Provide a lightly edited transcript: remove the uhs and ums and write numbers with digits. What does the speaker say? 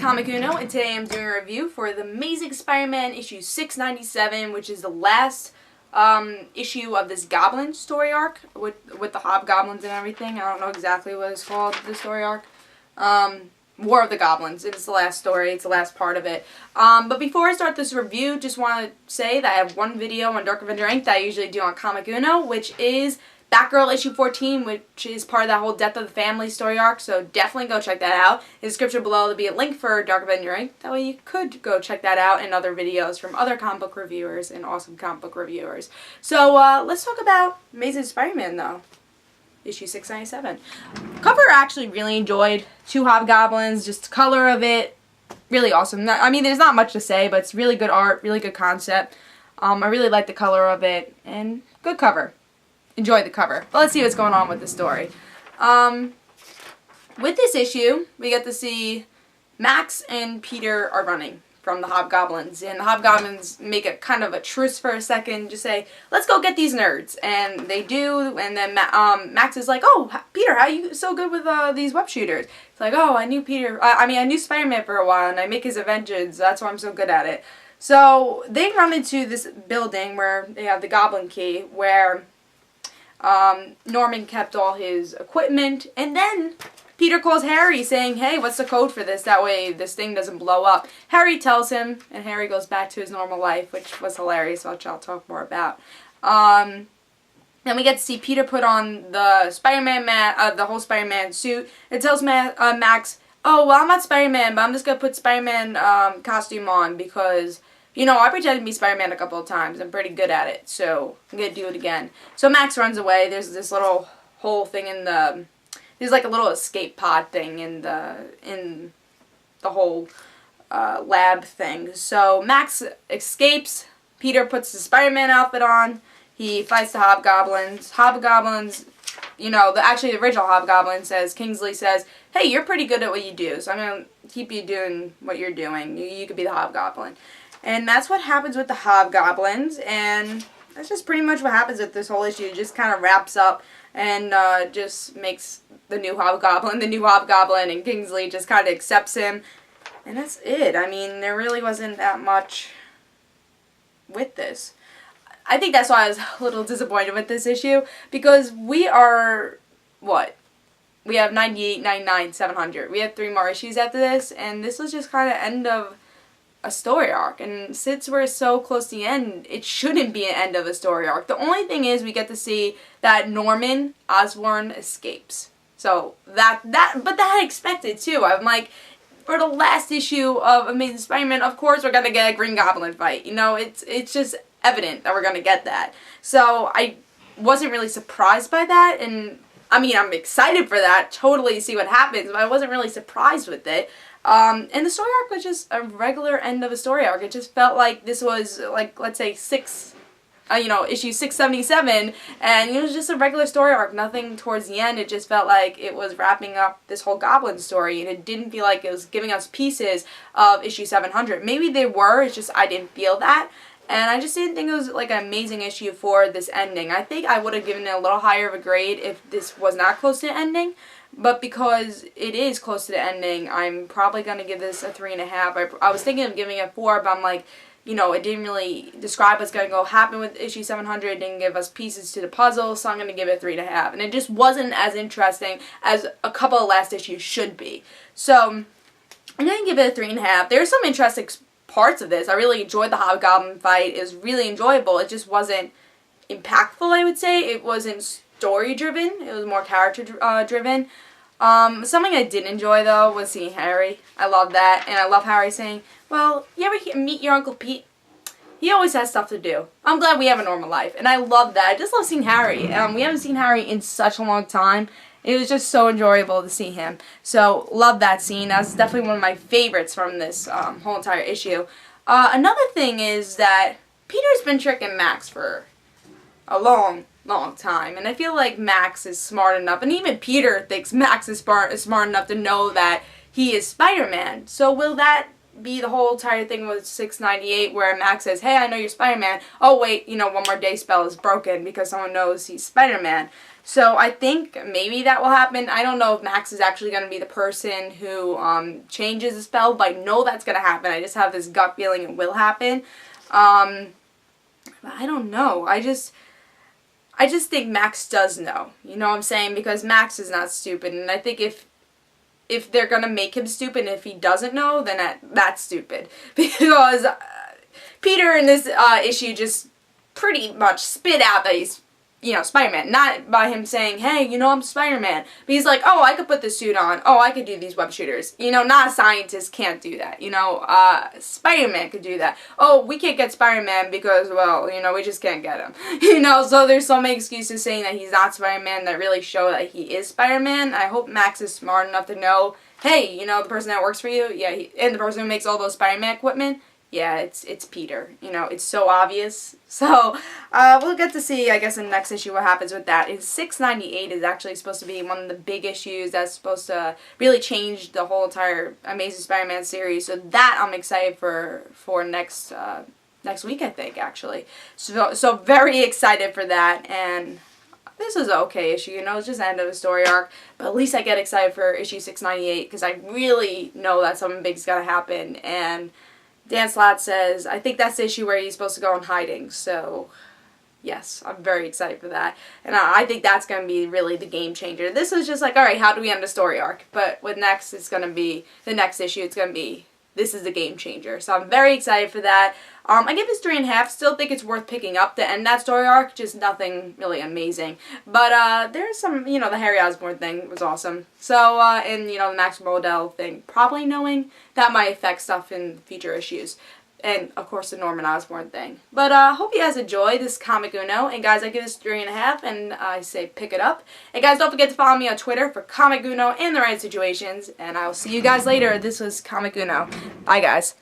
Comic Uno, and today I'm doing a review for the Amazing Spider-Man issue 697, which is the last issue of this Goblin story arc with the hobgoblins and everything. I don't know exactly what it's called, the story arc. War of the Goblins. It's the last story. It's the last part of it. But before I start this review, just want to say that I have one video on DarkAvengerINC that I usually do on Comic Uno, which is Batgirl issue 14, which is part of that whole Death of the Family story arc, so definitely go check that out. In the description below there'll be a link for DarkAvengerINC. That way you could go check that out and other videos from other comic book reviewers and awesome comic book reviewers. So let's talk about Amazing Spider-Man though. Issue 697. Cover I actually really enjoyed. 2 hobgoblins, just the color of it, really awesome. I mean, there's not much to say, but it's really good art, really good concept. I really like the color of it, and good cover. Enjoyed the cover. But let's see what's going on with the story. With this issue, we get to see Max and Peter are running from the hobgoblins, and the hobgoblins make a kind of a truce for a second, just say, let's go get these nerds, and they do, and then Max is like, oh, Peter, how are you so good with these web shooters? It's like, oh, I knew I knew Spider-Man for a while, and I make his inventions, that's why I'm so good at it. So they run into this building where they have the Goblin Key, where Norman kept all his equipment, and then Peter calls Harry saying, hey, what's the code for this? That way this thing doesn't blow up. Harry tells him, and Harry goes back to his normal life, which was hilarious, which I'll talk more about. Then we get to see Peter put on the Spider-Man the whole Spider-Man suit. It tells Max, oh, well, I'm not Spider-Man, but I'm just going to put Spider-Man costume on because, you know, I pretended to be Spider-Man a couple of times. I'm pretty good at it, so I'm going to do it again. So Max runs away. There's this little hole thing in the... There's like a little escape pod thing in the whole lab thing. So Max escapes. Peter puts the Spider-Man outfit on. He fights the hobgoblins. Hobgoblins, you know, actually the original hobgoblin says, Kingsley says, hey, you're pretty good at what you do, so I'm going to keep you doing what you're doing. You could be the hobgoblin. And that's what happens with the hobgoblins, and that's just pretty much what happens with this whole issue. It just kind of wraps up and just makes the new hobgoblin, and Kingsley just kind of accepts him, and that's it. I mean, there really wasn't that much with this. I think that's why I was a little disappointed with this issue, because we are, what? We have 98, 99, 700. We have 3 more issues after this, and this was just kind of end of a story arc, and since we're so close to the end, it shouldn't be an end of a story arc. The only thing is we get to see that Norman Osborn escapes. So but that I expected too. I'm like, for the last issue of Amazing Spider-Man, of course we're gonna get a Green Goblin fight. You know, it's just evident that we're gonna get that. So I wasn't really surprised by that, and I mean, I'm excited for that, totally see what happens, but I wasn't really surprised with it. And the story arc was just a regular end of a story arc. It just felt like this was, like, let's say issue 677, and it was just a regular story arc, nothing towards the end. It just felt like it was wrapping up this whole Goblin story, and it didn't feel like it was giving us pieces of issue 700. Maybe they were, it's just I didn't feel that, and I just didn't think it was like an amazing issue for this ending. I think I would have given it a little higher of a grade if this was not close to the ending. But because it is close to the ending, I'm probably going to give this a 3.5. I was thinking of giving it 4, but I'm like, you know, it didn't really describe what's going to happen with issue 700. It didn't give us pieces to the puzzle, so I'm going to give it 3.5. And it just wasn't as interesting as a couple of last issues should be. So I'm going to give it a 3.5. There's some interesting parts of this. I really enjoyed the hobgoblin fight. It was really enjoyable. It just wasn't impactful, I would say. It wasn't story driven. It was more character driven. Something I did enjoy though was seeing Harry. I love that, and I love Harry saying, well, you ever meet your Uncle Pete? He always has stuff to do. I'm glad we have a normal life, and I love that. I just love seeing Harry. We haven't seen Harry in such a long time. It was just so enjoyable to see him. So, love that scene. That's definitely one of my favorites from this whole entire issue. Another thing is that Peter's been tricking Max for a long time, and I feel like Max is smart enough, and even Peter thinks Max is smart enough to know that he is Spider-Man. So will that be the whole entire thing with 698 where Max says, hey, I know you're Spider-Man. Oh, wait, you know, one more day spell is broken because someone knows he's Spider-Man. So I think maybe that will happen. I don't know if Max is actually going to be the person who changes the spell, but I know that's going to happen. I just have this gut feeling it will happen. But I don't know. I just think Max does know. You know what I'm saying? Because Max is not stupid, and I think if they're gonna make him stupid, and if he doesn't know, then that's stupid. Because Peter in this issue just pretty much spit out that he's, you know, Spider-Man. Not by him saying, hey, you know, I'm Spider-Man. But he's like, oh, I could put this suit on. Oh, I could do these web shooters. You know, not a scientist can't do that. You know, Spider-Man could do that. Oh, we can't get Spider-Man because, well, you know, we just can't get him. You know, so there's so many excuses saying that he's not Spider-Man that really show that he is Spider-Man. I hope Max is smart enough to know, hey, you know, the person that works for you, yeah, and the person who makes all those Spider-Man equipment, yeah, it's Peter. You know, it's so obvious. So, we'll get to see, I guess, in the next issue what happens with that. 698 is actually supposed to be one of the big issues that's supposed to really change the whole entire Amazing Spider-Man series. So that I'm excited for next week, I think, actually. So very excited for that, and this is an okay issue, you know, it's just the end of a story arc, but at least I get excited for issue 698, because I really know that something big's gonna happen, and Dan Slott says, I think that's the issue where he's supposed to go in hiding, so yes, I'm very excited for that. And I think that's going to be really the game changer. This is just like, alright, how do we end the story arc? But with next, it's going to be, the next issue, it's going to be, this is the game changer. So I'm very excited for that. I give this 3.5. Still think it's worth picking up to end that story arc. Just nothing really amazing. But there's some, you know, the Harry Osborn thing was awesome. So, and, you know, the Max Modell thing, probably knowing that might affect stuff in future issues. And, of course, the Norman Osborn thing. But, hope you guys enjoy this Comic Uno. And, guys, I give this 3.5, and I say pick it up. And, guys, don't forget to follow me on Twitter for Comic Uno and the right situations. And I will see you guys later. This was Comic Uno. Bye, guys.